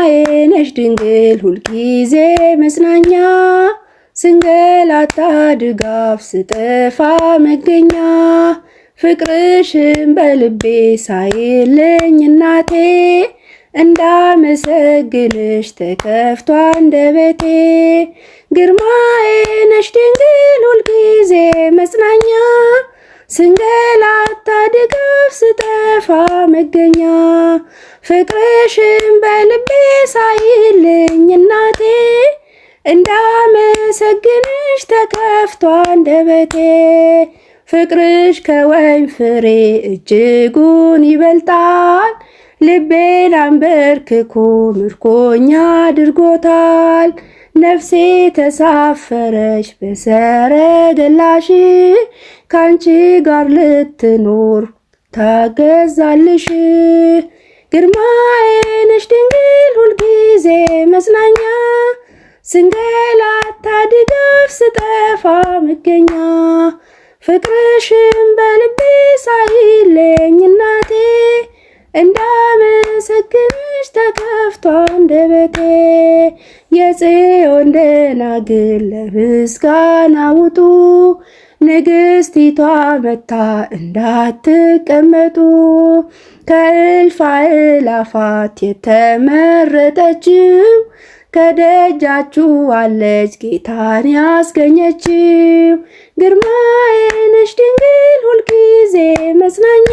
ግርማዬ ነሽ ድንግል ሁልጊዜ መጽናኛ ስንገላታ ድጋፍ ስጠፋ መገኛ ፍቅርሽን በልቤ ሳይለኝ እናቴ እንዳመሰግንሽ ተከፍቶ አንደበቴ ግርማዬ ነሽ ድንግል ሁልጊዜ መጽናኛ ስንገላታ ድጋፍ ስጠፋ መገኛ ፍቅርሽን በልቤ ሳይለኝ እናቴ እንዳመሰግንሽ ተከፍቶ አንደበቴ ፍቅርሽ ከወይን ፍሬ እጅጉን ይበልጣል ልቤን አንበርክኮ ምርኮኛ አድርጎታል ነፍሴ ተሳፈረች በሰረገላሽ ካንቺ ጋር ልትኖር ታገዛልሽ ግርማዬ ነሽ ድንግል ሁልጊዜ መጽናኛ ስንገላታ ድጋፍ ስጠፋ መገኛ ፍቅርሽን በልቤ ሳይለኝ እናቴ እንዳመሰግንሽ ተከፍቶ አንደበቴ የጽዮን ደናግል ለምስጋና ውጡ ንግሥቲቷ መታ እንዳትቀመጡ ከእልፍ አእላፋት የተመረጠችው ከደጃችሁ አለች ጌታን ያስገኘችው ግርማዬ ነሽ ድንግል ሁልጊዜ መጽናኛ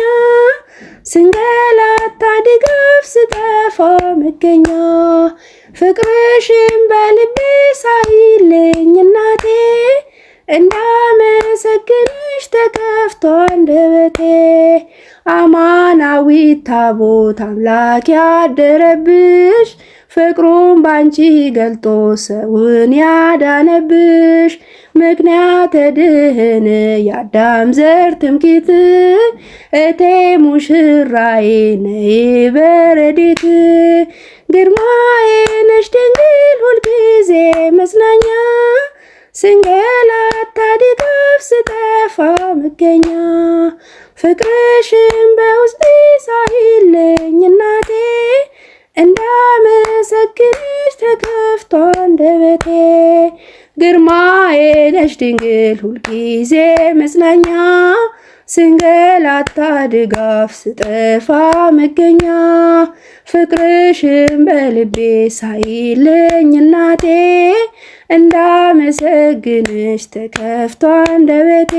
ስንገላታ ድጋፍ ስጠፋ መገኛ ፍቅርሽን በልቤ ሳይለኝ እናቴ እንዳመሰግንሽ ተከፍቶ አንደበቴ አማናዊት ታቦት አምላክ ያደረብሽ ፍቅሩን ባንቺ ገልጦ ሰውን ያዳነብሽ ምክንያተ ድህን የአዳም ዘር ትምክህት እቴ ሙሽራዬ ነይ በረድኤት ግርማዬ ነሽ ድንግል ሁልጊዜ መጽናኛ ስንገላታ ድጋፍ ስጠፋ መገኛ ፍቅርሽን በውስጤ ሳይለኝ እናቴ እንዳመሰግንሽ ተከፍቶ አንደበቴ ግርማዬ ነሽ ድንግል ሁልጊዜ መጽናኛ ስንገላታ ድጋፍ ስጠፋ መገኛ ፍቅርሽን በልቤ ሳይለኝ እናቴ እንዳመሰግንሽ ተከፍቶ አንደበቴ